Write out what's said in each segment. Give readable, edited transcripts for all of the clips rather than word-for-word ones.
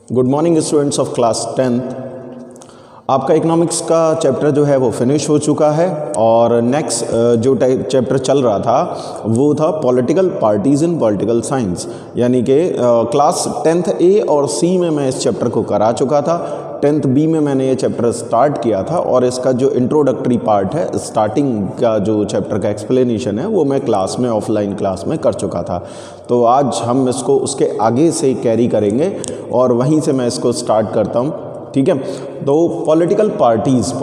Good morning students of class 10th। आपका economics का chapter जो है वो फिनिश हो चुका है और नेक्स्ट जो चैप्टर चल रहा था वो था पॉलिटिकल पार्टीज़ इन पॉलिटिकल साइंस, यानी कि क्लास 10th ए और सी में मैं इस चैप्टर को करा चुका था। 10th बी में मैंने ये चैप्टर स्टार्ट किया था और इसका जो इंट्रोडक्टरी पार्ट है, स्टार्टिंग का जो चैप्टर का एक्सप्लेनेशन है, वो मैं क्लास में ऑफलाइन क्लास में कर चुका था। तो आज हम इसको उसके आगे से कैरी करेंगे और वहीं से मैं इसको स्टार्ट करता हूँ, ठीक है। तो पॉलिटिकल पार्टीज़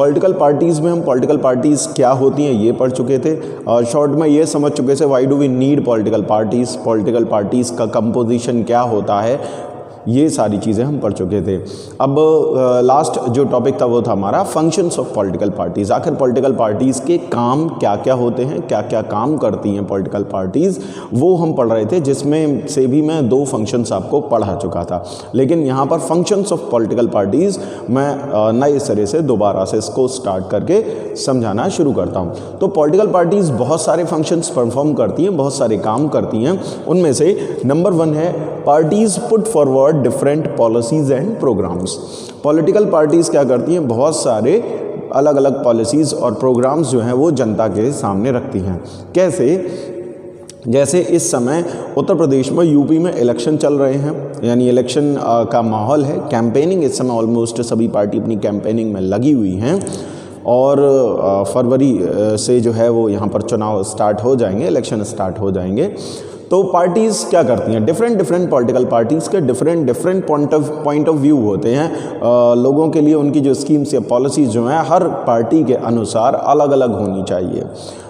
में हम पॉलिटिकल पार्टीज़ क्या होती हैं ये पढ़ चुके थे और शॉर्ट में ये समझ चुके थे why do we need political parties का कंपोजिशन क्या होता है, ये सारी चीज़ें हम पढ़ चुके थे। अब लास्ट जो टॉपिक था वो था हमारा फंक्शंस ऑफ पॉलिटिकल पार्टीज़। आखिर पॉलिटिकल पार्टीज़ के काम क्या क्या होते हैं, क्या क्या काम करती हैं पॉलिटिकल पार्टीज़, वो हम पढ़ रहे थे, जिसमें से भी मैं 2 फंक्शंस आपको पढ़ा चुका था। लेकिन यहाँ पर फंक्शंस ऑफ पॉलिटिकल पार्टीज़ मैं नए सिरे से दोबारा से इसको स्टार्ट करके समझाना शुरू करता हूँ। तो पॉलिटिकल पार्टीज़ बहुत सारे फंक्शंस परफॉर्म करती हैं, बहुत सारे काम करती हैं। उनमें से नंबर 1 है parties put forward different policies and programmes. Political parties क्या करती हैं, बहुत सारे अलग अलग पॉलिसीज़ और प्रोग्राम्स जो हैं वो जनता के सामने रखती हैं। कैसे? जैसे इस समय उत्तर प्रदेश में, यूपी में इलेक्शन चल रहे हैं, यानी इलेक्शन का माहौल है। कैंपेनिंग इस समय ऑलमोस्ट सभी पार्टी अपनी कैंपेनिंग में लगी हुई हैं और फरवरी से जो है वो यहाँ पर चुनाव स्टार्ट हो जाएंगे, इलेक्शन स्टार्ट हो जाएंगे। तो पार्टीज़ क्या करती हैं, डिफरेंट पॉलिटिकल पार्टीज़ के डिफरेंट पॉइंट ऑफ व्यू होते हैं। लोगों के लिए उनकी जो स्कीम्स या पॉलिसीज़ जो हैं हर पार्टी के अनुसार अलग अलग होनी चाहिए।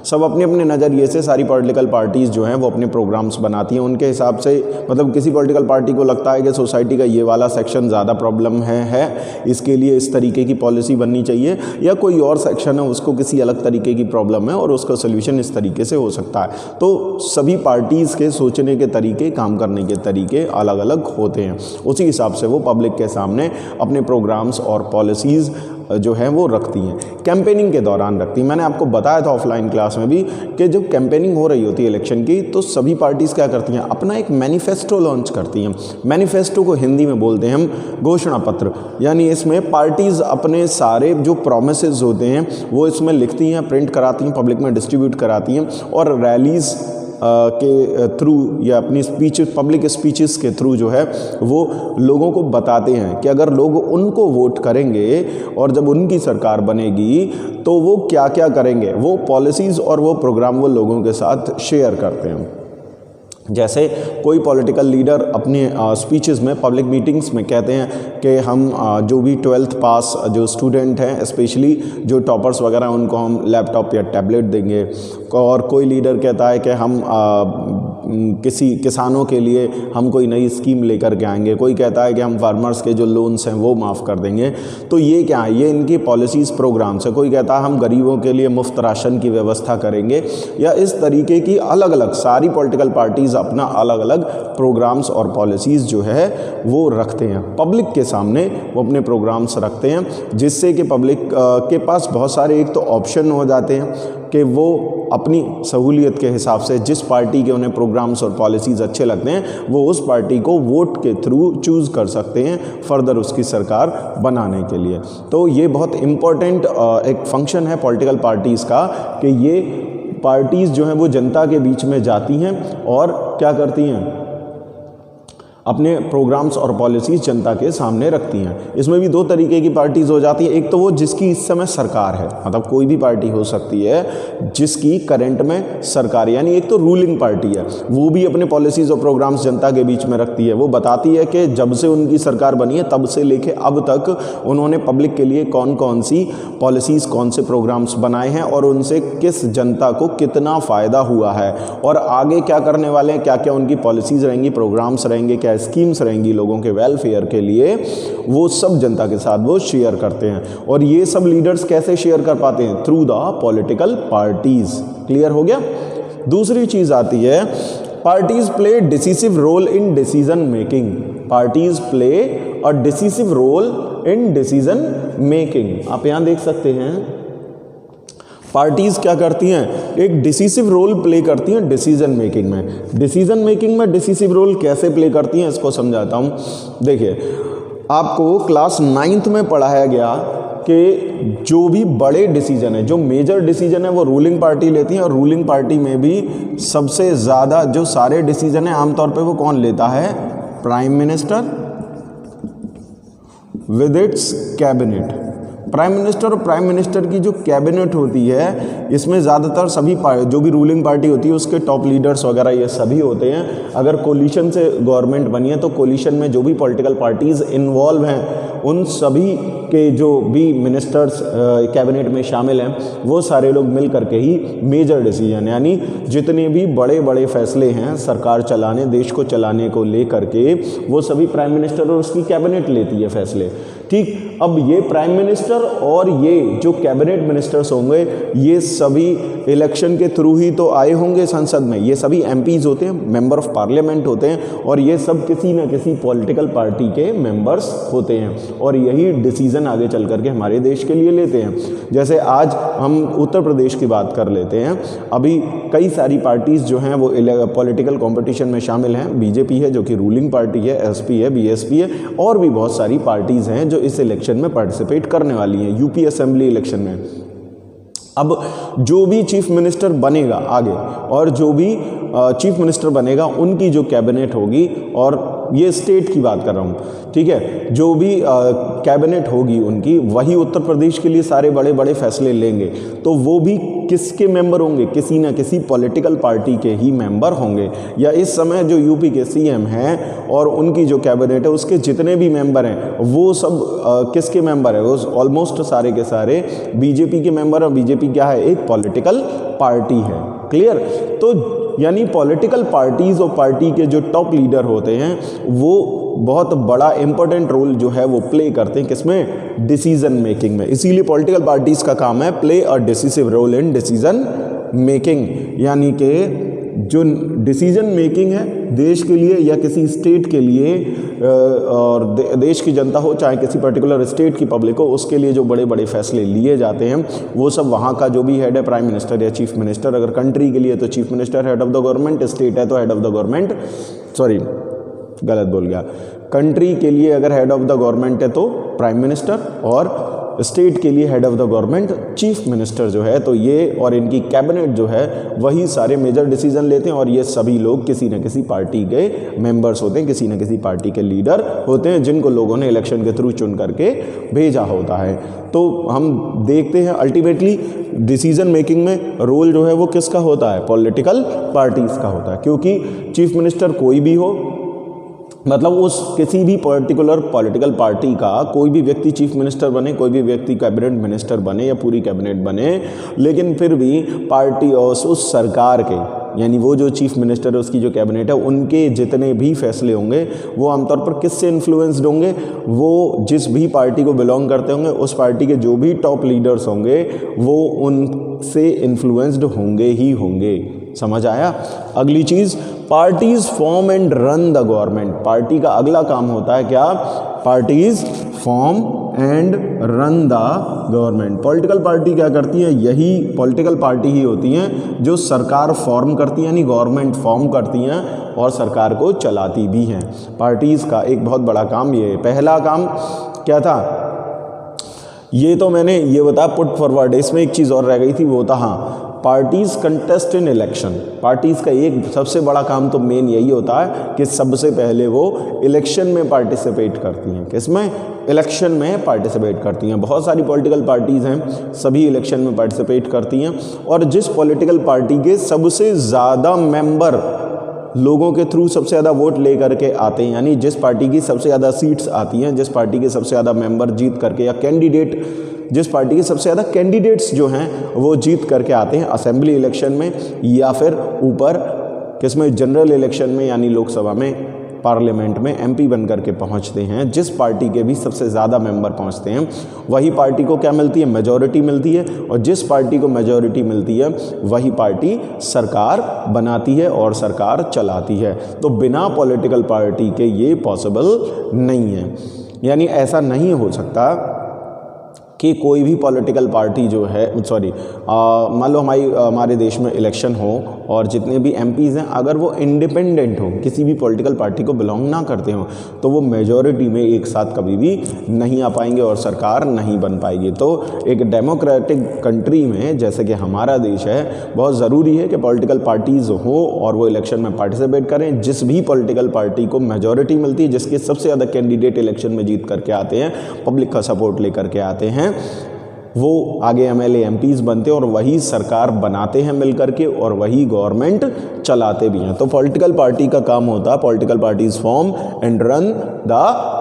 सब अपने अपने नज़रिए से सारी पॉलिटिकल पार्टीज़ जो हैं वो अपने प्रोग्राम्स बनाती हैं उनके हिसाब से। मतलब किसी पॉलिटिकल पार्टी को लगता है कि सोसाइटी का ये वाला सेक्शन ज़्यादा प्रॉब्लम है, इसके लिए इस तरीके की पॉलिसी बननी चाहिए, या कोई और सेक्शन है उसको किसी अलग तरीके की प्रॉब्लम है और उसका सोल्यूशन इस तरीके से हो सकता है। तो सभी पार्टीज़ के सोचने के तरीके, काम करने के तरीके अलग अलग होते हैं। उसी हिसाब से वो पब्लिक के सामने अपने प्रोग्राम्स और पॉलिसीज़ जो है वो रखती हैं, कैंपेनिंग के दौरान रखती हैं। मैंने आपको बताया था ऑफलाइन क्लास में भी कि जब कैंपेनिंग हो रही होती है इलेक्शन की, तो सभी पार्टीज़ क्या करती हैं, अपना एक मैनिफेस्टो लॉन्च करती हैं। मैनिफेस्टो को हिंदी में बोलते हैं हम घोषणा पत्र, यानी इसमें पार्टीज़ अपने सारे जो प्रॉमिसेस होते हैं वो इसमें लिखती हैं, प्रिंट कराती हैं, पब्लिक में डिस्ट्रीब्यूट कराती हैं और रैलीज़ के थ्रू या अपनी पब्लिक स्पीचेस के थ्रू जो है वो लोगों को बताते हैं कि अगर लोग उनको वोट करेंगे और जब उनकी सरकार बनेगी तो वो क्या क्या करेंगे, वो पॉलिसीज़ और वो प्रोग्राम वो लोगों के साथ शेयर करते हैं। जैसे कोई पॉलिटिकल लीडर अपने स्पीचेस में, पब्लिक मीटिंग्स में कहते हैं कि हम जो भी 12th पास जो स्टूडेंट हैं, स्पेशली जो टॉपर्स वगैरह, उनको हम लैपटॉप या टैबलेट देंगे। और कोई लीडर कहता है कि हम किसी किसानों के लिए हम कोई नई स्कीम लेकर के आएंगे। कोई कहता है कि हम फार्मर्स के जो लोन्स हैं वो माफ़ कर देंगे। तो ये क्या है, ये इनकी पॉलिसीज़ प्रोग्राम्स है। कोई कहता है हम गरीबों के लिए मुफ्त राशन की व्यवस्था करेंगे, या इस तरीके की अलग अलग सारी पॉलिटिकल पार्टीज़ अपना अलग अलग प्रोग्राम्स और पॉलिसीज़ जो है वो रखते हैं पब्लिक के सामने। वो अपने प्रोग्राम्स रखते हैं जिससे कि पब्लिक के पास बहुत सारे एक तो ऑप्शन हो जाते हैं कि वो अपनी सहूलियत के हिसाब से जिस पार्टी के उन्हें प्रोग्राम्स और पॉलिसीज़ अच्छे लगते हैं वो उस पार्टी को वोट के थ्रू चूज़ कर सकते हैं फर्दर उसकी सरकार बनाने के लिए। तो ये बहुत इम्पोर्टेंट एक फंक्शन है पॉलिटिकल पार्टीज़ का कि ये पार्टीज़ जो हैं वो जनता के बीच में जाती हैं और क्या करती हैं, अपने प्रोग्राम्स और पॉलिसीज़ जनता के सामने रखती हैं। इसमें भी 2 तरीके की पार्टीज़ हो जाती हैं। एक तो वो जिसकी इस समय सरकार है, मतलब कोई भी पार्टी हो सकती है जिसकी करंट में सरकार, यानी एक तो रूलिंग पार्टी है, वो भी अपने पॉलिसीज़ और प्रोग्राम्स जनता के बीच में रखती है। वो बताती है कि जब से उनकी सरकार बनी है तब से लेके अब तक उन्होंने पब्लिक के लिए कौन कौन सी पॉलिसीज़, कौन से प्रोग्राम्स बनाए हैं और उनसे किस जनता को कितना फ़ायदा हुआ है और आगे क्या करने वाले हैं, क्या क्या उनकी पॉलिसीज़ रहेंगी, प्रोग्राम्स रहेंगे, क्या स्कीम्स रहेंगी लोगों के वेलफेयर के लिए, वो सब जनता के साथ वो शेयर करते हैं। और ये सब लीडर्स कैसे शेयर कर पाते हैं, through the political parties. Clear हो गया। दूसरी चीज आती है parties play decisive role in decision making. Parties play a decisive role in decision making. आप यहां देख सकते हैं पार्टीज़ क्या करती हैं, एक डिसीसिव रोल प्ले करती हैं डिसीजन मेकिंग में। डिसीजन मेकिंग में डिसीसिव रोल कैसे प्ले करती हैं इसको समझाता हूँ। देखिए आपको क्लास 9th में पढ़ाया गया कि जो भी बड़े डिसीजन है, जो मेजर डिसीजन है वो रूलिंग पार्टी लेती है, और रूलिंग पार्टी में भी सबसे ज़्यादा जो सारे डिसीजन है आमतौर पे वो कौन लेता है? Prime minister with its cabinet. Prime minister और प्राइम मिनिस्टर की जो कैबिनेट होती है, इसमें ज़्यादातर सभी जो भी रूलिंग पार्टी होती है उसके टॉप लीडर्स वगैरह ये सभी होते हैं। अगर कोलिशन से गवर्नमेंट बनी है तो कोलिशन में जो भी पॉलिटिकल पार्टीज़ इन्वॉल्व हैं उन सभी के जो भी मिनिस्टर्स कैबिनेट में शामिल हैं वो सारे लोग मिल करके ही मेजर डिसीजन, यानी जितने भी बड़े बड़े फैसले हैं सरकार चलाने, देश को चलाने को लेकर के, वो सभी प्राइम मिनिस्टर और उसकी कैबिनेट लेती है फैसले। ठीक, अब ये प्राइम मिनिस्टर और ये जो कैबिनेट मिनिस्टर्स होंगे ये सभी इलेक्शन के थ्रू ही तो आए होंगे संसद में। ये सभी एमपीज होते हैं, मेंबर ऑफ पार्लियामेंट होते हैं, और ये सब किसी न किसी पॉलिटिकल पार्टी के मेंबर्स होते हैं, और यही डिसीजन आगे चल करके हमारे देश के लिए लेते हैं। जैसे आज हम उत्तर प्रदेश की बात कर लेते हैं, अभी कई सारी पार्टीज़ जो हैं वो पॉलिटिकल कॉम्पिटिशन में शामिल हैं। बीजेपी है जो कि रूलिंग पार्टी है, एसपी है, बीएसपी है, और भी बहुत सारी पार्टीज़ हैं जो इस इलेक्शन में पार्टिसिपेट करने वाली हैं, यूपी असेंबली इलेक्शन में। अब जो भी चीफ मिनिस्टर बनेगा आगे, और जो भी चीफ मिनिस्टर बनेगा उनकी जो कैबिनेट होगी, और ये स्टेट की बात कर रहा हूँ, ठीक है, जो भी कैबिनेट होगी उनकी, वही उत्तर प्रदेश के लिए सारे बड़े बड़े फैसले लेंगे। तो वो भी किसके मेंबर होंगे? किसी न किसी पॉलिटिकल पार्टी के ही मेंबर होंगे। या इस समय जो यूपी के सीएम हैं और उनकी जो कैबिनेट है उसके जितने भी मेंबर हैं वो सब किसके मेंबर है? वो ऑलमोस्ट सारे के सारे बीजेपी के मेंबर, और बीजेपी क्या है? एक पॉलिटिकल पार्टी है। क्लियर? तो यानी पॉलिटिकल पार्टीज़ और पार्टी के जो टॉप लीडर होते हैं वो बहुत बड़ा इंपॉर्टेंट रोल जो है वो प्ले करते हैं किसमें? डिसीजन मेकिंग में। इसीलिए पॉलिटिकल पार्टीज़ का काम है play a decisive role in decision making, यानी कि जो डिसीजन मेकिंग है देश के लिए या किसी स्टेट के लिए, और देश की जनता हो चाहे किसी पर्टिकुलर स्टेट की पब्लिक हो, उसके लिए जो बड़े बड़े फैसले लिए जाते हैं वो सब वहाँ का जो भी हेड है, प्राइम मिनिस्टर या चीफ मिनिस्टर। अगर कंट्री के लिए तो chief minister head of the government, state है तो head of the government, sorry गलत बोल गया, कंट्री के लिए अगर हेड ऑफ द गवर्नमेंट है तो प्राइम मिनिस्टर, और स्टेट के लिए head of the government chief minister जो है। तो ये और इनकी कैबिनेट जो है वही सारे मेजर डिसीजन लेते हैं, और ये सभी लोग किसी न किसी पार्टी के मेंबर्स होते हैं, किसी न किसी पार्टी के लीडर होते हैं, जिनको लोगों ने इलेक्शन के थ्रू चुन करके भेजा होता है। तो हम देखते हैं अल्टीमेटली डिसीजन मेकिंग में रोल जो है वो किसका होता है? पॉलिटिकल पार्टीज़ का होता है, क्योंकि चीफ मिनिस्टर कोई भी हो, मतलब उस किसी भी पर्टिकुलर पॉलिटिकल पार्टी का कोई भी व्यक्ति चीफ मिनिस्टर बने, कोई भी व्यक्ति कैबिनेट मिनिस्टर बने या पूरी कैबिनेट बने, लेकिन फिर भी पार्टी और उस सरकार के, यानी वो जो चीफ मिनिस्टर है उसकी जो कैबिनेट है उनके जितने भी फैसले होंगे वो आमतौर पर किससे इन्फ्लुएंस्ड होंगे? वो जिस भी पार्टी को बिलोंग करते होंगे उस पार्टी के जो भी टॉप लीडर्स होंगे वो उनसे इन्फ्लुएंस्ड होंगे ही होंगे। समझ आया? अगली चीज़, parties form and run the government. Party का अगला काम होता है क्या? Parties form and run the government. Political party क्या करती है? यही पॉलिटिकल पार्टी ही होती हैं जो सरकार फॉर्म करती है, यानी गवर्नमेंट फॉर्म करती हैं और सरकार को चलाती भी हैं। पार्टीज़ का एक बहुत बड़ा काम ये है। पहला काम क्या था? ये तो मैंने ये बताया पुट फॉरवर्ड। इसमें एक चीज़ और रह गई थी, वो था हाँ, पार्टीज़ कंटेस्ट इन इलेक्शन। पार्टीज़ का एक सबसे बड़ा काम तो मेन यही होता है कि सबसे पहले वो इलेक्शन में पार्टिसिपेट करती हैं। किसमें? इलेक्शन में पार्टिसिपेट करती हैं। बहुत सारी पॉलिटिकल पार्टीज़ हैं, सभी इलेक्शन में पार्टिसिपेट करती हैं, और जिस पॉलिटिकल पार्टी के सबसे ज़्यादा मेंबर लोगों के थ्रू सबसे ज़्यादा वोट ले करके आते हैं, यानी जिस पार्टी की सबसे ज़्यादा सीट्स आती हैं, जिस पार्टी के सबसे ज़्यादा मेंबर जीत करके, या कैंडिडेट, जिस पार्टी के सबसे ज़्यादा कैंडिडेट्स जो हैं वो जीत करके आते हैं असेंबली इलेक्शन में, या फिर ऊपर किसमें? जनरल इलेक्शन में, यानी लोकसभा में, पार्लियामेंट में एमपी बन करके पहुंचते हैं। जिस पार्टी के भी सबसे ज़्यादा मेंबर पहुंचते हैं वही पार्टी को क्या मिलती है? मेजॉरिटी मिलती है, और जिस पार्टी को मेजॉरिटी मिलती है वही पार्टी सरकार बनाती है और सरकार चलाती है। तो बिना पॉलिटिकल पार्टी के ये पॉसिबल नहीं है, यानी ऐसा नहीं हो सकता कि कोई भी पॉलिटिकल पार्टी जो है मान लो हमारे देश में इलेक्शन हो और जितने भी एमपीज़ हैं अगर वो इंडिपेंडेंट हो, किसी भी पॉलिटिकल पार्टी को बिलोंग ना करते हो, तो वो मेजॉरिटी में एक साथ कभी भी नहीं आ पाएंगे और सरकार नहीं बन पाएगी। तो एक डेमोक्रेटिक कंट्री में जैसे कि हमारा देश है, बहुत ज़रूरी है कि पॉलिटिकल पार्टीज़ हो और वो इलेक्शन में पार्टिसिपेट करें। जिस भी पॉलिटिकल पार्टी को मेजॉरिटी मिलती है, जिसके सबसे ज़्यादा कैंडिडेट इलेक्शन में जीत करके आते हैं, पब्लिक का सपोर्ट लेकर के आते हैं, वो आगे एमएलए एमपीज़ बनते हैं और वही सरकार बनाते हैं मिल करके और वही गवर्नमेंट चलाते भी हैं। तो पॉलिटिकल पार्टी का काम होता है political parties form and run the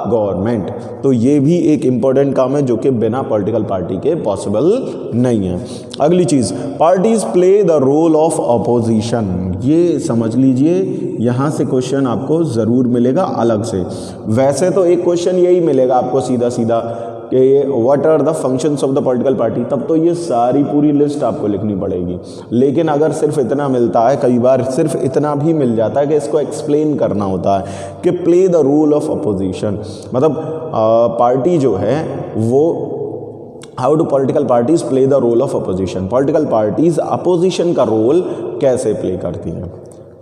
government. तो ये भी एक इम्पॉर्टेंट काम है जो कि बिना पॉलिटिकल पार्टी के पॉसिबल नहीं है। अगली चीज़, parties play the role of opposition. ये समझ लीजिए, यहाँ से क्वेश्चन आपको ज़रूर मिलेगा अलग से। वैसे तो एक क्वेश्चन यही मिलेगा आपको सीधा सीधा कि what are the functions of the political party, तब तो ये सारी पूरी लिस्ट आपको लिखनी पड़ेगी। लेकिन अगर सिर्फ इतना मिलता है, कई बार सिर्फ इतना भी मिल जाता है कि इसको एक्सप्लेन करना होता है कि play the role of opposition, मतलब पार्टी जो है वो how do political parties play the role of opposition, political parties opposition का रोल कैसे प्ले करती हैं।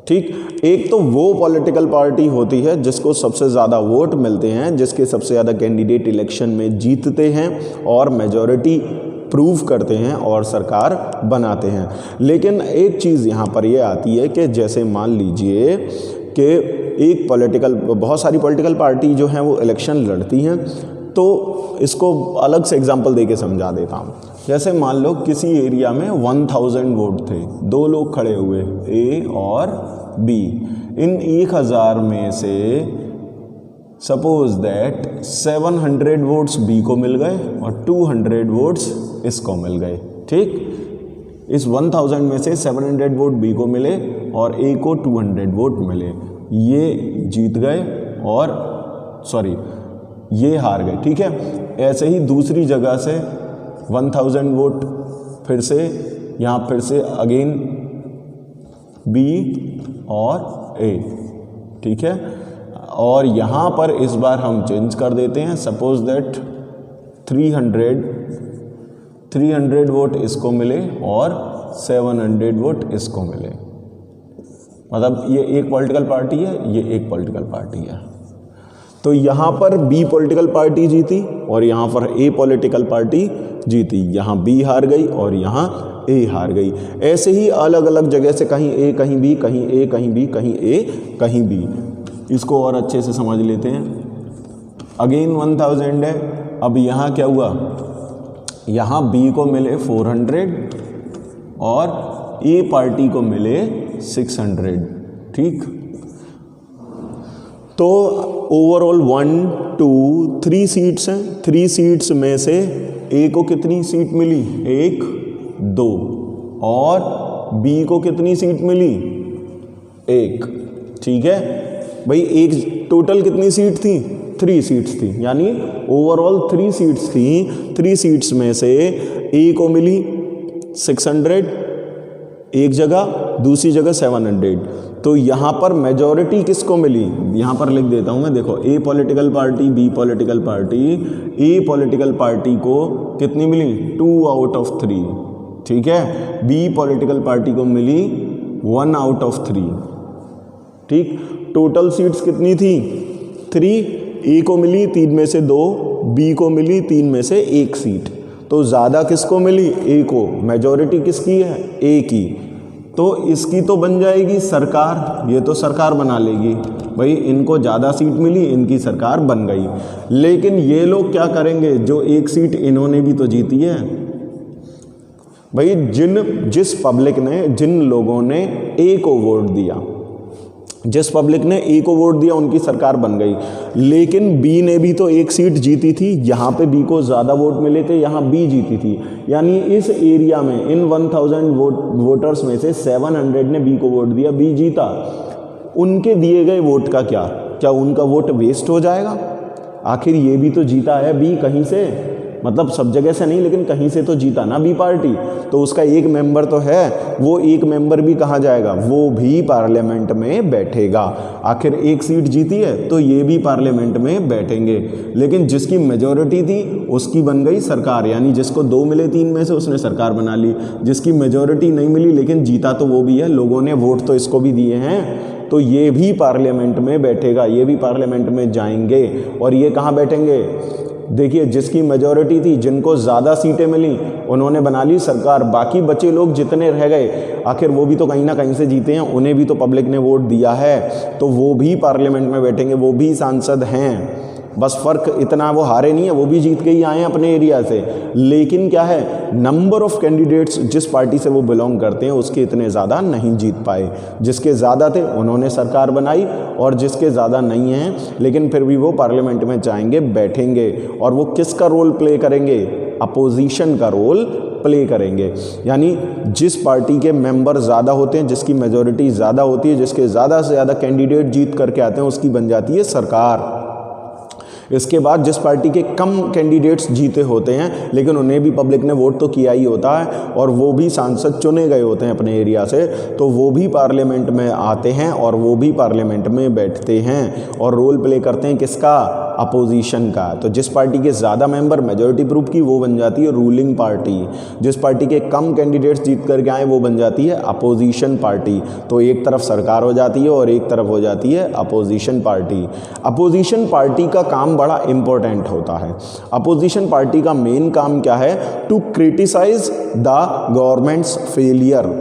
ठीक, एक तो वो पॉलिटिकल पार्टी होती है जिसको सबसे ज़्यादा वोट मिलते हैं, जिसके सबसे ज़्यादा कैंडिडेट इलेक्शन में जीतते हैं और मेजॉरिटी प्रूव करते हैं और सरकार बनाते हैं। लेकिन एक चीज़ यहाँ पर ये आती है कि जैसे मान लीजिए कि बहुत सारी पॉलिटिकल पार्टी जो हैं वो इलेक्शन लड़ती हैं, तो इसको अलग से एग्जांपल देके समझा देता हूँ। जैसे मान लो किसी एरिया में 1000 वोट थे, दो लोग खड़े हुए ए और बी। इन 1000 में से सपोज दैट 700 वोट्स बी को मिल गए और 200 वोट्स इसको मिल गए। ठीक, इस 1000 में से 700 वोट बी को मिले और ए को 200 वोट मिले, ये जीत गए और ये हार गए। ठीक है, ऐसे ही दूसरी जगह से 1000 वोट फिर से यहाँ फिर से अगेन बी और ए। ठीक है, और यहाँ पर इस बार हम चेंज कर देते हैं, सपोज दैट 300 वोट इसको मिले और 700 वोट इसको मिले, मतलब ये एक पॉलिटिकल पार्टी है, ये एक पॉलिटिकल पार्टी है। तो यहाँ पर बी पॉलिटिकल पार्टी जीती और यहाँ पर ए पॉलिटिकल पार्टी जीती, यहाँ बी हार गई और यहाँ ए हार गई। ऐसे ही अलग अलग जगह से कहीं ए कहीं बी, कहीं ए कहीं बी, कहीं ए कहीं बी। इसको और अच्छे से समझ लेते हैं। अगेन 1000 है, अब यहाँ क्या हुआ, यहाँ बी को मिले 400 और ए पार्टी को मिले 600। ठीक, तो ओवरऑल 1 2 3 सीट्स हैं। 3 सीट्स में से ए को कितनी सीट मिली, 1 2, और बी को कितनी सीट मिली, 1। ठीक है भाई, एक टोटल कितनी सीट थी, 3 सीट्स थी, यानी ओवरऑल 3 सीट्स थी। 3 सीट्स में से ए को मिली 600 एक जगह, दूसरी जगह 700। तो यहाँ पर मेजॉरिटी किसको मिली, यहाँ पर लिख देता हूँ मैं, देखो A political party, B political party, A political party को कितनी मिली, 2 आउट ऑफ 3। ठीक है, बी पॉलिटिकल पार्टी को मिली 1 आउट ऑफ 3। ठीक, टोटल सीट्स कितनी थी, 3। ए को मिली 3 में से 2, बी को मिली 3 में से 1 सीट। तो ज़्यादा किसको मिली, ए को। मेजॉरिटी किसकी है, ए की। तो इसकी तो बन जाएगी सरकार, ये तो सरकार बना लेगी भाई, इनको ज़्यादा सीट मिली, इनकी सरकार बन गई। लेकिन ये लोग क्या करेंगे, जो 1 सीट इन्होंने भी तो जीती है भाई, जिन लोगों ने ए को वोट दिया, जिस पब्लिक ने ए को वोट दिया, उनकी सरकार बन गई। लेकिन बी ने भी तो 1 सीट जीती थी, यहाँ पे बी को ज़्यादा वोट मिले थे, यहाँ बी जीती थी। यानी इस एरिया में इन 1000 वोटर्स में से 700 ने बी को वोट दिया, बी जीता। उनके दिए गए वोट का क्या उनका वोट वेस्ट हो जाएगा? आखिर ये भी तो जीता है बी कहीं से, मतलब सब जगह से नहीं लेकिन कहीं से तो जीता ना बी पार्टी, तो उसका एक मेंबर तो है, वो एक मेंबर भी कहाँ जाएगा, वो भी पार्लियामेंट में बैठेगा। आखिर एक सीट जीती है तो ये भी पार्लियामेंट में बैठेंगे। लेकिन जिसकी मेजॉरिटी थी उसकी बन गई सरकार, यानी जिसको 2 मिले 3 में से उसने सरकार बना ली। जिसकी मेजॉरिटी नहीं मिली लेकिन जीता तो वो भी है, लोगों ने वोट तो इसको भी दिए हैं, तो ये भी पार्लियामेंट में बैठेगा, ये भी पार्लियामेंट में जाएंगे। और ये कहाँ बैठेंगे, देखिए जिसकी मेजॉरिटी थी, जिनको ज़्यादा सीटें मिली उन्होंने बना ली सरकार, बाकी बचे लोग जितने रह गए आखिर वो भी तो कहीं ना कहीं से जीते हैं, उन्हें भी तो पब्लिक ने वोट दिया है, तो वो भी पार्लियामेंट में बैठेंगे, वो भी सांसद हैं। बस फ़र्क इतना, वो हारे नहीं है, वो भी जीत के ही आए हैं अपने एरिया से, लेकिन क्या है, नंबर ऑफ़ कैंडिडेट्स जिस पार्टी से वो बिलोंग करते हैं उसके इतने ज़्यादा नहीं जीत पाए। जिसके ज़्यादा थे उन्होंने सरकार बनाई, और जिसके ज़्यादा नहीं हैं लेकिन फिर भी वो पार्लियामेंट में जाएंगे, बैठेंगे, और वो किसका रोल प्ले करेंगे, अपोजिशन का रोल प्ले करेंगे। यानी जिस पार्टी के मेंबर ज़्यादा होते हैं, जिसकी मेजॉरिटी ज़्यादा होती है, जिसके ज़्यादा से ज़्यादा कैंडिडेट जीत करके आते हैं, उसकी बन जाती है सरकार। इसके बाद जिस पार्टी के कम कैंडिडेट्स जीते होते हैं लेकिन उन्हें भी पब्लिक ने वोट तो किया ही होता है और वो भी सांसद चुने गए होते हैं अपने एरिया से, तो वो भी पार्लियामेंट में आते हैं और वो भी पार्लियामेंट में बैठते हैं और रोल प्ले करते हैं किसका, अपोजिशन का। तो जिस पार्टी के ज़्यादा मेंबर मेजॉरिटी प्रूव की वो बन जाती है रूलिंग पार्टी, जिस पार्टी के कम कैंडिडेट्स जीत करके आए वो बन जाती है अपोजिशन पार्टी। तो एक तरफ सरकार हो जाती है और एक तरफ हो जाती है अपोजिशन पार्टी। अपोजिशन पार्टी का काम बड़ा इंपॉर्टेंट होता है। अपोजिशन पार्टी का मेन काम क्या है, to criticise the government's failure,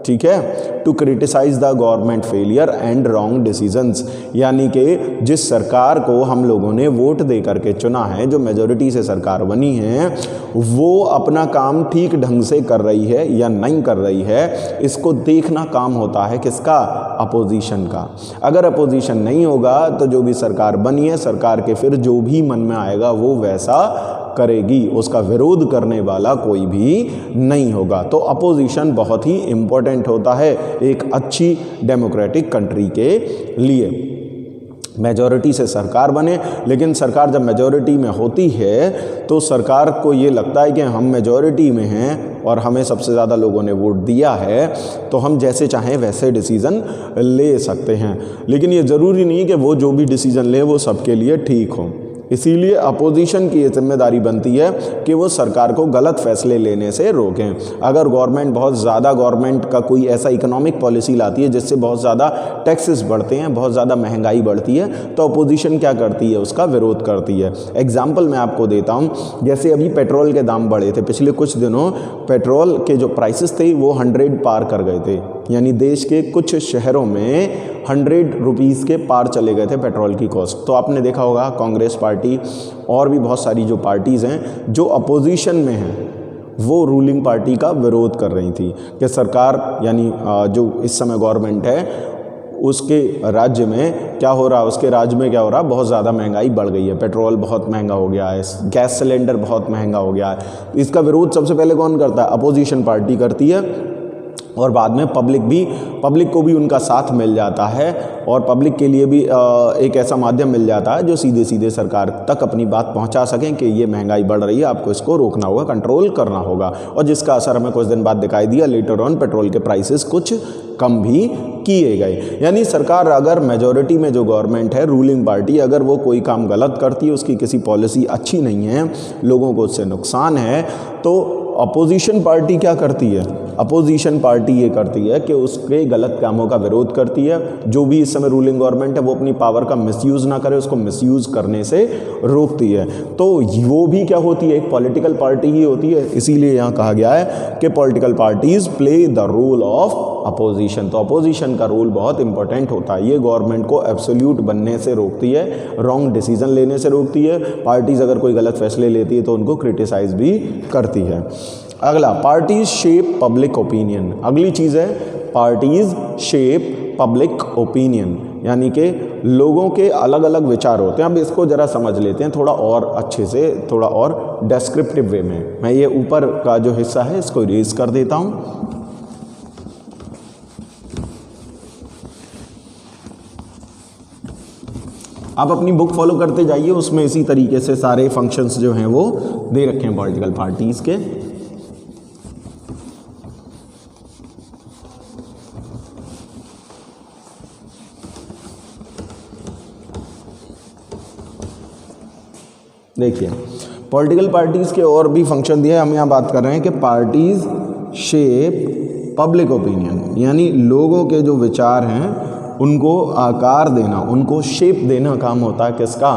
ठीक है, to criticise the government failure and wrong decisions, यानी कि जिस सरकार को हम लोगों ने वोट दे करके चुना है, जो मेजॉरिटी से सरकार बनी है, वो अपना काम ठीक ढंग से कर रही है या नहीं कर रही है, इसको देखना काम होता है किसका, अपोजिशन का। अगर अपोजिशन नहीं होगा तो जो भी सरकार बनी है, सरकार के फिर जो भी मन में आएगा वो वैसा करेगी, उसका विरोध करने वाला कोई भी नहीं होगा। तो अपोजिशन बहुत ही इम्पोर्टेंट होता है एक अच्छी डेमोक्रेटिक कंट्री के लिए। मेजॉरिटी से सरकार बने, लेकिन सरकार जब मेजॉरिटी में होती है तो सरकार को ये लगता है कि हम मेजॉरिटी में हैं और हमें सबसे ज़्यादा लोगों ने वोट दिया है, तो हम जैसे चाहें वैसे डिसीज़न ले सकते हैं। लेकिन ये ज़रूरी नहीं कि वो जो भी डिसीज़न ले वो सबके लिए ठीक हो। इसीलिए अपोजिशन की ये जिम्मेदारी बनती है कि वो सरकार को गलत फैसले लेने से रोकें। अगर गवर्नमेंट बहुत ज़्यादा, गवर्नमेंट का कोई ऐसा इकोनॉमिक पॉलिसी लाती है जिससे बहुत ज़्यादा टैक्सेस बढ़ते हैं, बहुत ज़्यादा महंगाई बढ़ती है, तो अपोजिशन क्या करती है, उसका विरोध करती है। एग्जाम्पल मैं आपको देता हूँ, जैसे अभी पेट्रोल के दाम बढ़े थे, पिछले कुछ दिनों पेट्रोल के जो प्राइसेस थे वो 100 पार कर गए थे, यानी देश के कुछ शहरों में 100 रुपीज़ के पार चले गए थे पेट्रोल की कॉस्ट। तो आपने देखा होगा कांग्रेस पार्टी और भी बहुत सारी जो पार्टीज़ हैं जो अपोजिशन में हैं वो रूलिंग पार्टी का विरोध कर रही थी कि सरकार, यानी जो इस समय गवर्नमेंट है उसके राज्य में क्या हो रहा है, उसके राज्य में क्या हो रहा है, बहुत ज़्यादा महंगाई बढ़ गई है, पेट्रोल बहुत महंगा हो गया है, गैस सिलेंडर बहुत महंगा हो गया है। इसका विरोध सबसे पहले कौन करता है, अपोजिशन पार्टी करती है, और बाद में पब्लिक को भी उनका साथ मिल जाता है और पब्लिक के लिए भी एक ऐसा माध्यम मिल जाता है जो सीधे सीधे सरकार तक अपनी बात पहुंचा सकें कि ये महंगाई बढ़ रही है, आपको इसको रोकना होगा, कंट्रोल करना होगा। और जिसका असर हमें कुछ दिन बाद दिखाई दिया, लेटर ऑन पेट्रोल के प्राइसेस कुछ कम भी किए गए। यानी सरकार, अगर मेजॉरिटी में जो गवर्नमेंट है, रूलिंग पार्टी, अगर वो कोई काम गलत करती है, उसकी किसी पॉलिसी अच्छी नहीं है, लोगों को उससे नुकसान है, तो अपोजिशन पार्टी क्या करती है, अपोजिशन पार्टी ये करती है कि उसके गलत कामों का विरोध करती है। जो भी इस समय रूलिंग गवर्नमेंट है वो अपनी पावर का मिसयूज़ ना करे, उसको मिसयूज़ करने से रोकती है। तो वो भी क्या होती है, एक पॉलिटिकल पार्टी ही होती है। इसीलिए यहाँ कहा गया है कि political parties play the role of opposition. तो अपोजिशन का रोल बहुत इंपॉर्टेंट होता है। ये गवर्नमेंट को एब्सोल्यूट बनने से रोकती है, रॉन्ग डिसीजन लेने से रोकती है। पार्टीज़ अगर कोई गलत फैसले लेती है तो उनको क्रिटिसाइज भी करती है। अगला, पार्टीज शेप पब्लिक ओपिनियन। अगली चीज़ है पार्टीज शेप पब्लिक ओपिनियन, यानी कि लोगों के अलग अलग विचार होते हैं। अब इसको ज़रा समझ लेते हैं थोड़ा और अच्छे से, थोड़ा और डेस्क्रिप्टिव वे में। मैं ये ऊपर का जो हिस्सा है इसको इरेज कर देता हूँ। आप अपनी बुक फॉलो करते जाइए, उसमें इसी तरीके से सारे फंक्शंस जो हैं वो दे रखे हैं पॉलिटिकल पार्टीज़ के। देखिए पॉलिटिकल पार्टीज़ के और भी फंक्शन दिए, हम यहाँ बात कर रहे हैं कि पार्टीज़ शेप पब्लिक ओपिनियन, यानी लोगों के जो विचार हैं उनको आकार देना, उनको शेप देना काम होता है किसका?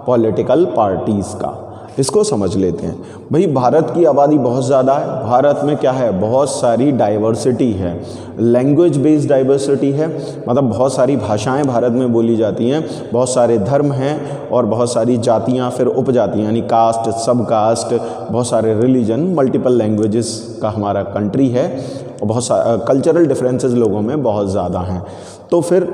पॉलिटिकल पार्टीज़ का। इसको समझ लेते हैं। भाई भारत की आबादी बहुत ज़्यादा है, भारत में क्या है, बहुत सारी डाइवर्सिटी है, लैंग्वेज बेस्ड डाइवर्सिटी है, मतलब बहुत सारी भाषाएं भारत में बोली जाती हैं, बहुत सारे धर्म हैं और बहुत सारी जातियां, फिर उपजातियां यानी कास्ट, सब कास्ट, बहुत सारे रिलीजन, मल्टीपल लैंग्वेजेस का हमारा कंट्री है और बहुत सारे कल्चरल डिफरेंसेस लोगों में बहुत ज़्यादा हैं। तो फिर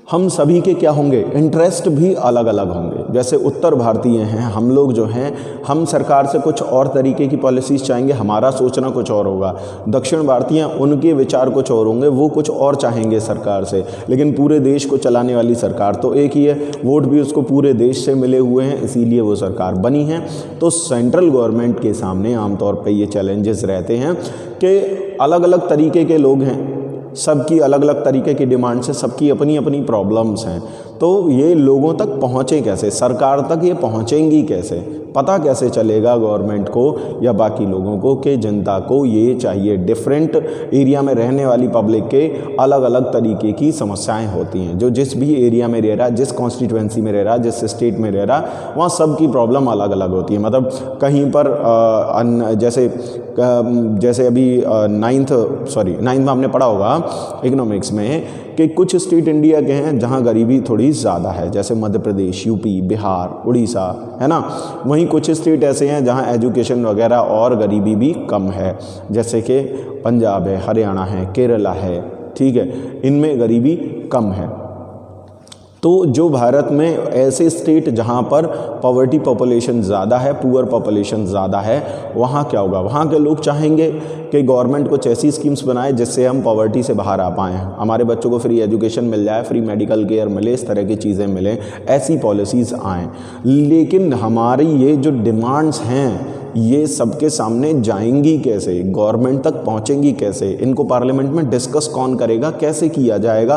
हम सभी के क्या होंगे, इंटरेस्ट भी अलग अलग होंगे। जैसे उत्तर भारतीय हैं हम लोग जो हैं, हम सरकार से कुछ और तरीके की पॉलिसीज़ चाहेंगे, हमारा सोचना कुछ और होगा। दक्षिण भारतीय उनके विचार कुछ और होंगे, वो कुछ और चाहेंगे सरकार से। लेकिन पूरे देश को चलाने वाली सरकार तो एक ही है, वोट भी उसको पूरे देश से मिले हुए हैं, इसीलिए वो सरकार बनी है। तो सेंट्रल गवर्नमेंट के सामने आमतौर पर ये चैलेंजेस रहते हैं कि अलग अलग तरीके के लोग हैं, सबकी अलग अलग तरीके की डिमांड्स है, सबकी अपनी अपनी प्रॉब्लम्स हैं। तो ये लोगों तक पहुँचे कैसे, सरकार तक ये पहुँचेंगी कैसे, पता कैसे चलेगा गवर्नमेंट को या बाकी लोगों को कि जनता को ये चाहिए। डिफरेंट एरिया में रहने वाली पब्लिक के अलग अलग तरीके की समस्याएं होती हैं। जो जिस भी एरिया में रह रहा, जिस कॉन्स्टिट्यूएंसी में रह रहा, जिस स्टेट में रह रहा, वहाँ सब की प्रॉब्लम अलग अलग होती है। मतलब कहीं पर जैसे अभी नाइन्थ में आपने पढ़ा होगा इकोनॉमिक्स में कि कुछ स्टेट इंडिया के हैं जहाँ गरीबी थोड़ी ज़्यादा है, जैसे मध्य प्रदेश, यूपी, बिहार, उड़ीसा, है ना। वहीं कुछ स्टेट ऐसे हैं जहाँ एजुकेशन वगैरह और गरीबी भी कम है, जैसे कि पंजाब है, हरियाणा है, केरला है, ठीक है, इनमें गरीबी कम है। तो जो भारत में ऐसे स्टेट जहाँ पर पॉवर्टी पॉपुलेशन ज़्यादा है, पुअर पॉपुलेशन ज़्यादा है, वहाँ क्या होगा, वहाँ के लोग चाहेंगे कि गवर्नमेंट कुछ ऐसी स्कीम्स बनाए जिससे हम पॉवर्टी से बाहर आ पाएँ, हमारे बच्चों को फ्री एजुकेशन मिल जाए, फ्री मेडिकल केयर मिले, इस तरह की चीज़ें मिलें, ऐसी पॉलिसीज़ आएँ। लेकिन हमारी ये जो डिमांड्स हैं ये सबके सामने जाएंगी कैसे, गवर्नमेंट तक पहुंचेंगी कैसे, इनको पार्लियामेंट में डिस्कस कौन करेगा, कैसे किया जाएगा।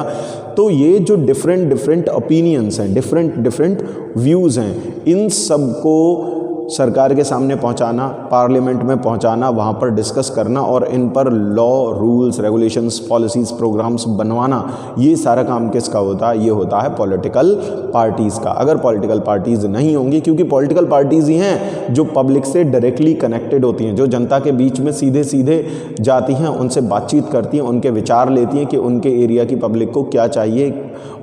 तो ये जो डिफरेंट ओपिनियंस हैं, डिफरेंट व्यूज़ हैं, इन सब को सरकार के सामने पहुंचाना, पार्लियामेंट में पहुंचाना, वहाँ पर डिस्कस करना और इन पर law, rules, regulations, policies, programmes बनवाना, ये सारा काम किसका होता है, ये होता है पॉलिटिकल पार्टीज़ का। अगर पॉलिटिकल पार्टीज़ नहीं होंगी, क्योंकि पॉलिटिकल पार्टीज़ ही हैं जो पब्लिक से डायरेक्टली कनेक्टेड होती हैं, जो जनता के बीच में सीधे सीधे जाती हैं, उनसे बातचीत करती हैं, उनके विचार लेती हैं कि उनके एरिया की पब्लिक को क्या चाहिए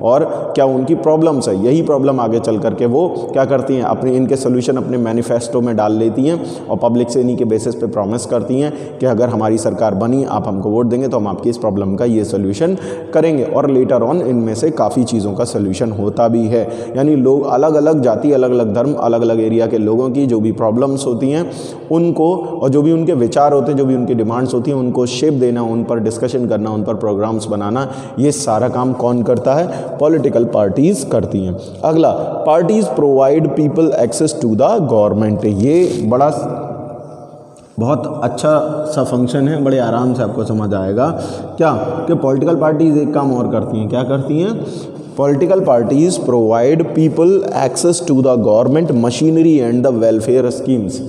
और क्या उनकी प्रॉब्लम्स है। यही प्रॉब्लम आगे चल करके वो क्या करती हैं, अपने इनके सोल्यूशन अपने मैनिफेस्टो में डाल लेती हैं और पब्लिक से इन्हीं के बेसिस पे प्रॉमिस करती हैं कि अगर हमारी सरकार बनी, आप हमको वोट देंगे तो हम आपकी इस प्रॉब्लम का ये सोल्यूशन करेंगे। और लेटर ऑन इनमें से काफ़ी चीज़ों का सोल्यूशन होता भी है। यानी लोग अलग अलग जाति, अलग अलग धर्म, अलग अलग एरिया के लोगों की जो भी प्रॉब्लम्स होती हैं उनको, और जो भी उनके विचार होते हैं, जो भी उनकी डिमांड्स होती हैं, उनको शेप देना, उन पर डिस्कशन करना, उन पर प्रोग्राम्स बनाना, ये सारा काम कौन करता है, पॉलिटिकल पार्टीज़ करती हैं। अगला, parties provide people access to the government. ये बड़ा बहुत अच्छा सा फंक्शन है, बड़े आराम से आपको समझ आएगा क्या कि पॉलिटिकल पार्टीज़ एक काम और करती हैं। क्या करती हैं? Political parties provide people access to the government machinery and the welfare schemes.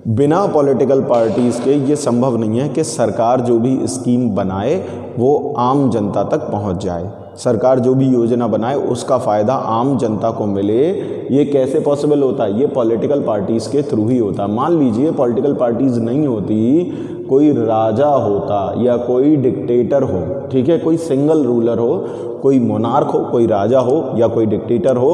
बिना पॉलिटिकल पार्टीज़ के ये संभव नहीं है कि सरकार जो भी स्कीम बनाए वो आम जनता तक पहुंच जाए। सरकार जो भी योजना बनाए उसका फ़ायदा आम जनता को मिले, ये कैसे पॉसिबल होता है? ये पॉलिटिकल पार्टीज़ के थ्रू ही होता है। मान लीजिए पॉलिटिकल पार्टीज़ नहीं होती, कोई राजा होता या कोई डिक्टेटर हो, ठीक है, कोई सिंगल रूलर हो, कोई मोनार्क हो, कोई राजा हो या कोई डिक्टेटर हो,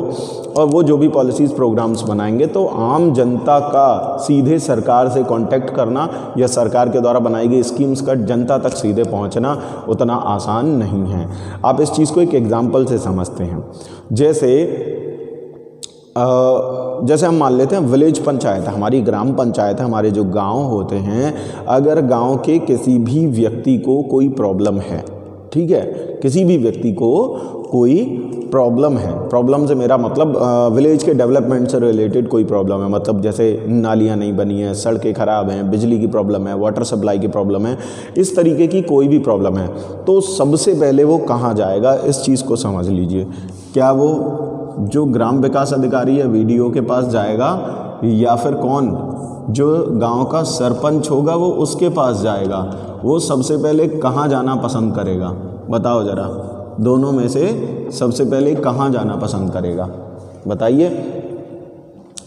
और वो जो भी पॉलिसीज़ प्रोग्राम्स बनाएंगे तो आम जनता का सीधे सरकार से कांटेक्ट करना या सरकार के द्वारा बनाई गई स्कीम्स का जनता तक सीधे पहुंचना उतना आसान नहीं है। आप इस चीज़ को एक एग्जांपल से समझते हैं। जैसे हम मान लेते हैं विलेज पंचायत, हमारी ग्राम पंचायत है, हमारे जो गांव होते हैं, अगर गांव के किसी भी व्यक्ति को कोई प्रॉब्लम है, ठीक है, किसी भी व्यक्ति को कोई प्रॉब्लम है, प्रॉब्लम से मेरा मतलब विलेज के डेवलपमेंट से रिलेटेड कोई प्रॉब्लम है, मतलब जैसे नालियाँ नहीं बनी हैं, सड़कें ख़राब हैं, बिजली की प्रॉब्लम है, वाटर सप्लाई की प्रॉब्लम है, इस तरीके की कोई भी प्रॉब्लम है, तो सबसे पहले वो कहाँ जाएगा, इस चीज़ को समझ लीजिए। क्या वो जो ग्राम विकास अधिकारी है वीडीओ के पास जाएगा, या फिर कौन जो गांव का सरपंच होगा वो उसके पास जाएगा? वो सबसे पहले कहाँ जाना पसंद करेगा, बताओ ज़रा, दोनों में से सबसे पहले कहाँ जाना पसंद करेगा, बताइए।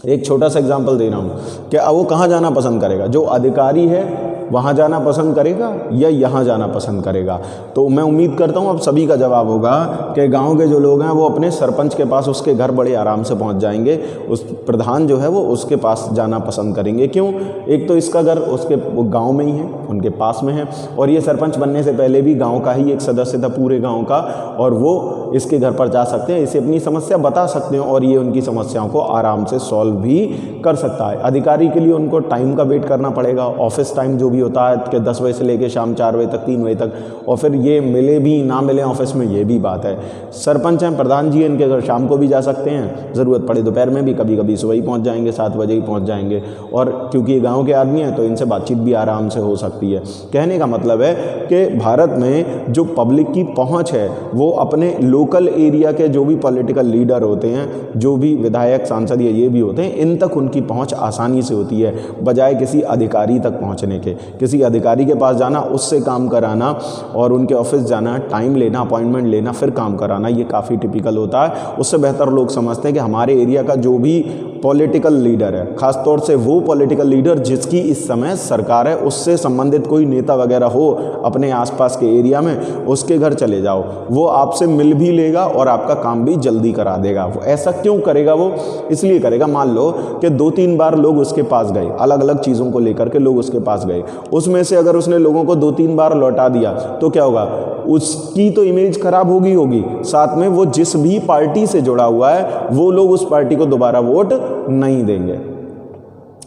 एक छोटा सा एग्जांपल दे रहा हूँ, क्या वो कहाँ जाना पसंद करेगा? जो अधिकारी है वहाँ जाना पसंद करेगा या यहाँ जाना पसंद करेगा? तो मैं उम्मीद करता हूँ अब सभी का जवाब होगा कि गांव के जो लोग हैं वो अपने सरपंच के पास, उसके घर बड़े आराम से पहुँच जाएंगे, उस प्रधान जो है वो उसके पास जाना पसंद करेंगे। क्यों? एक तो इसका घर उसके गांव में ही है, उनके पास में है, और ये सरपंच बनने से पहले भी गांव का ही एक सदस्य था पूरे गांव का, और वो इसके घर पर जा सकते हैं, इसे अपनी समस्या बता सकते हैं और ये उनकी समस्याओं को आराम से सॉल्व भी कर सकता है। अधिकारी के लिए उनको टाइम का वेट करना पड़ेगा, ऑफिस टाइम जो भी होता है कि 10 बजे से लेकर शाम 4 बजे तक, 3 बजे तक, और फिर ये मिले भी ना मिले ऑफिस में, ये भी बात है। सरपंच हैं, प्रधान जी हैं, इनके घर शाम को भी जा सकते हैं, ज़रूरत पड़े दोपहर में भी, कभी कभी सुबह ही पहुँच जाएंगे, 7 बजे ही पहुँच जाएंगे, और क्योंकि ये गाँव के आदमी हैं तो इनसे बातचीत भी आराम से हो सकती है। कहने का मतलब है कि भारत में जो पब्लिक की पहुँच है वो अपने लोकल एरिया के जो भी पॉलिटिकल लीडर होते हैं, जो भी विधायक, सांसद या ये भी होते हैं, इन तक उनकी पहुंच आसानी से होती है, बजाय किसी अधिकारी तक पहुंचने के। किसी अधिकारी के पास जाना, उससे काम कराना और उनके ऑफिस जाना, टाइम लेना, अपॉइंटमेंट लेना, फिर काम कराना, ये काफ़ी टिपिकल होता है। उससे बेहतर लोग समझते हैं कि हमारे एरिया का जो भी पॉलिटिकल लीडर है, ख़ासतौर से वो पॉलिटिकल लीडर जिसकी इस समय सरकार है, उससे संबंधित कोई नेता वगैरह हो अपने आसपास के एरिया में, उसके घर चले जाओ, वो आपसे मिल भी लेगा और आपका काम भी जल्दी करा देगा। वो ऐसा क्यों करेगा? वो इसलिए करेगा, मान लो कि 2-3 बार लोग उसके पास गए, अलग अलग चीज़ों को लेकर के लोग उसके पास गए, उसमें से अगर उसने लोगों को 2-3 बार लौटा दिया तो क्या होगा? उसकी तो इमेज खराब होगी, साथ में वो जिस भी पार्टी से जुड़ा हुआ है वो लोग उस पार्टी को दोबारा वोट नहीं देंगे।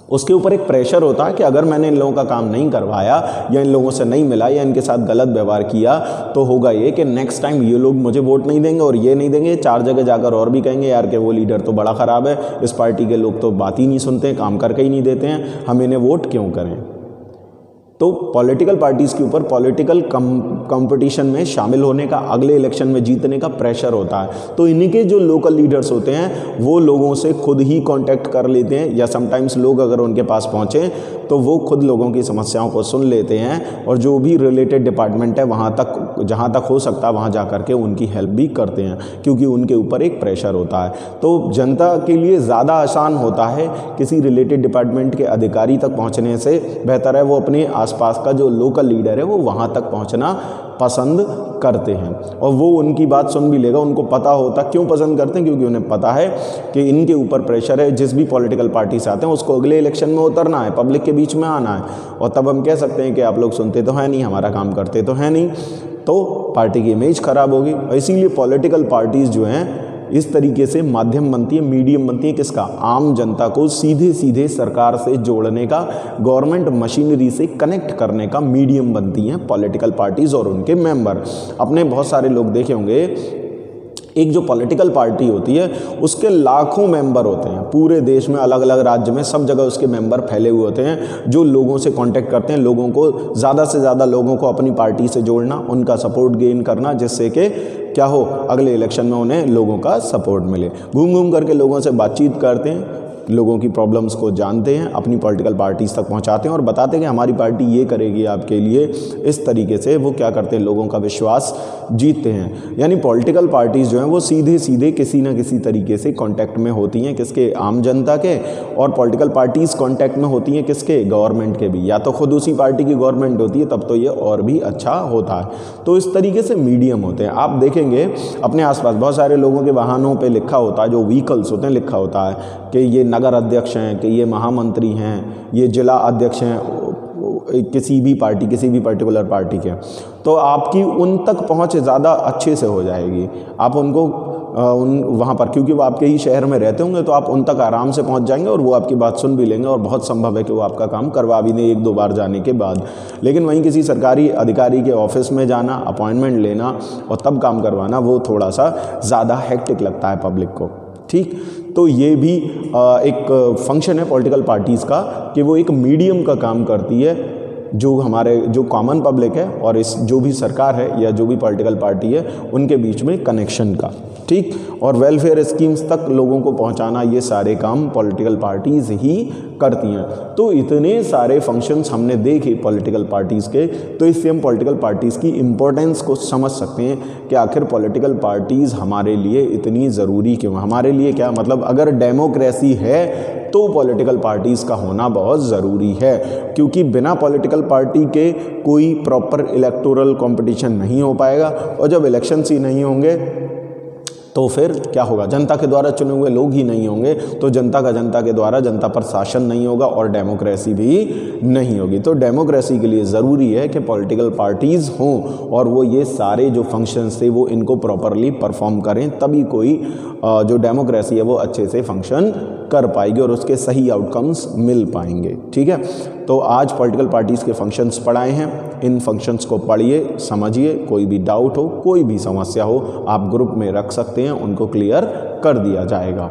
उसके ऊपर एक प्रेशर होता है कि अगर मैंने इन लोगों का काम नहीं करवाया या इन लोगों से नहीं मिला या इनके साथ गलत व्यवहार किया तो होगा ये कि नेक्स्ट टाइम ये लोग मुझे वोट नहीं देंगे और ये नहीं देंगे, 4 जगह जाकर और भी कहेंगे यार कि वो लीडर तो बड़ा ख़राब है, इस पार्टी के लोग तो बात ही नहीं सुनते, काम करके ही नहीं देते हैं, हम इन्हें वोट क्यों करें? तो पॉलिटिकल पार्टीज़ के ऊपर पॉलिटिकल कंपटीशन में शामिल होने का, अगले इलेक्शन में जीतने का प्रेशर होता है। तो इनके जो लोकल लीडर्स होते हैं वो लोगों से खुद ही कांटेक्ट कर लेते हैं, या समटाइम्स लोग अगर उनके पास पहुँचें तो वो खुद लोगों की समस्याओं को सुन लेते हैं और जो भी रिलेटेड डिपार्टमेंट है वहाँ तक, जहाँ तक हो सकता है वहाँ जा कर के उनकी हेल्प भी करते हैं, क्योंकि उनके ऊपर एक प्रेशर होता है। तो जनता के लिए ज़्यादा आसान होता है किसी रिलेटेड डिपार्टमेंट के अधिकारी तक पहुँचने से, बेहतर है वो अपने आसपास का जो लोकल लीडर है वो वहाँ तक पहुँचना पसंद करते हैं और वो उनकी बात सुन भी लेगा। उनको पता होता, क्यों पसंद करते हैं? क्योंकि उन्हें पता है कि इनके ऊपर प्रेशर है, जिस भी पॉलिटिकल पार्टी से आते हैं उसको अगले इलेक्शन में उतरना है, पब्लिक के बीच में आना है, और तब हम कह सकते हैं कि आप लोग सुनते तो हैं नहीं, हमारा काम करते तो हैं नहीं, तो पार्टी की इमेज खराब होगी। और इसीलिए पॉलिटिकल पार्टीज़ जो हैं इस तरीके से माध्यम बनती है, मीडियम बनती है, किसका? आम जनता को सीधे सीधे सरकार से जोड़ने का, गवर्नमेंट मशीनरी से कनेक्ट करने का मीडियम बनती हैं पॉलिटिकल पार्टीज़ और उनके मेंबर। अपने बहुत सारे लोग देखे होंगे, एक जो पॉलिटिकल पार्टी होती है उसके लाखों मेंबर होते हैं, पूरे देश में अलग अलग राज्य में सब जगह उसके मेंबर फैले हुए होते हैं, जो लोगों से कांटेक्ट करते हैं, लोगों को ज़्यादा से ज़्यादा लोगों को अपनी पार्टी से जोड़ना, उनका सपोर्ट गेन करना, जिससे कि क्या हो, अगले इलेक्शन में उन्हें लोगों का सपोर्ट मिले। घूम घूम करके लोगों से बातचीत करते हैं, लोगों की प्रॉब्लम्स को जानते हैं, अपनी पॉलिटिकल पार्टीज़ तक पहुंचाते हैं और बताते हैं कि हमारी पार्टी ये करेगी आपके लिए। इस तरीके से वो क्या करते हैं, लोगों का विश्वास जीतते हैं। यानी पॉलिटिकल पार्टीज़ जो हैं वो सीधे सीधे किसी न किसी तरीके से कांटेक्ट में होती हैं, किसके? आम जनता के। और पॉलिटिकल पार्टीज़ कांटेक्ट में होती हैं किसके? गवर्नमेंट के भी, या तो खुद उसी पार्टी की गवर्नमेंट होती है तब तो ये और भी अच्छा होता है। तो इस तरीके से मीडियम होते हैं। आप देखेंगे अपने आसपास बहुत सारे लोगों के वाहनों पर लिखा होता है, जो व्हीकल्स होते हैं लिखा होता है कि ये नगर अध्यक्ष हैं, कि ये महामंत्री हैं, ये जिला अध्यक्ष हैं किसी भी पार्टी, किसी भी पर्टिकुलर पार्टी के। तो आपकी उन तक पहुंच ज़्यादा अच्छे से हो जाएगी। आप उनको वहाँ पर, क्योंकि वो आपके ही शहर में रहते होंगे तो आप उन तक आराम से पहुँच जाएंगे और वो आपकी बात सुन भी लेंगे और बहुत संभव है कि वो आपका काम करवा भी दें 1-2 बार जाने के बाद। लेकिन वहीं किसी सरकारी अधिकारी के ऑफिस में जाना, अपॉइंटमेंट लेना और तब काम करवाना, वो थोड़ा सा ज़्यादा हेक्टिक लगता है पब्लिक को। ठीक, तो ये भी एक फंक्शन है पॉलिटिकल पार्टीज़ का कि वो एक मीडियम का काम करती है जो हमारे जो कॉमन पब्लिक है और इस जो भी सरकार है या जो भी पॉलिटिकल पार्टी है उनके बीच में कनेक्शन का। ठीक, और वेलफेयर स्कीम्स तक लोगों को पहुंचाना, ये सारे काम पॉलिटिकल पार्टीज़ ही करती हैं। तो इतने सारे फंक्शंस हमने देखे पॉलिटिकल पार्टीज़ के, तो इससे हम पॉलिटिकल पार्टीज़ की इम्पोर्टेंस को समझ सकते हैं कि आखिर पॉलिटिकल पार्टीज़ हमारे लिए इतनी ज़रूरी क्यों। हमारे लिए क्या मतलब, अगर डेमोक्रेसी है तो पॉलिटिकल पार्टीज़ का होना बहुत ज़रूरी है, क्योंकि बिना पॉलिटिकल पार्टी के कोई प्रॉपर इलेक्टोरल कंपटीशन नहीं हो पाएगा और जब इलेक्शंस ही नहीं होंगे तो फिर क्या होगा, जनता के द्वारा चुने हुए लोग ही नहीं होंगे तो जनता के द्वारा जनता पर शासन नहीं होगा और डेमोक्रेसी भी नहीं होगी। तो डेमोक्रेसी के लिए ज़रूरी है कि पॉलिटिकल पार्टीज़ हों और वो ये सारे जो फंक्शंस थे वो इनको प्रॉपरली परफॉर्म करें, तभी कोई जो डेमोक्रेसी है वो अच्छे से फंक्शन कर पाएगी और उसके सही आउटकम्स मिल पाएंगे। ठीक है, तो आज पॉलिटिकल पार्टीज़ के फंक्शंस पढ़ाए हैं, इन फंक्शंस को पढ़िए, समझिए, कोई भी डाउट हो, कोई भी समस्या हो आप ग्रुप में रख सकते हैं, उनको क्लियर कर दिया जाएगा।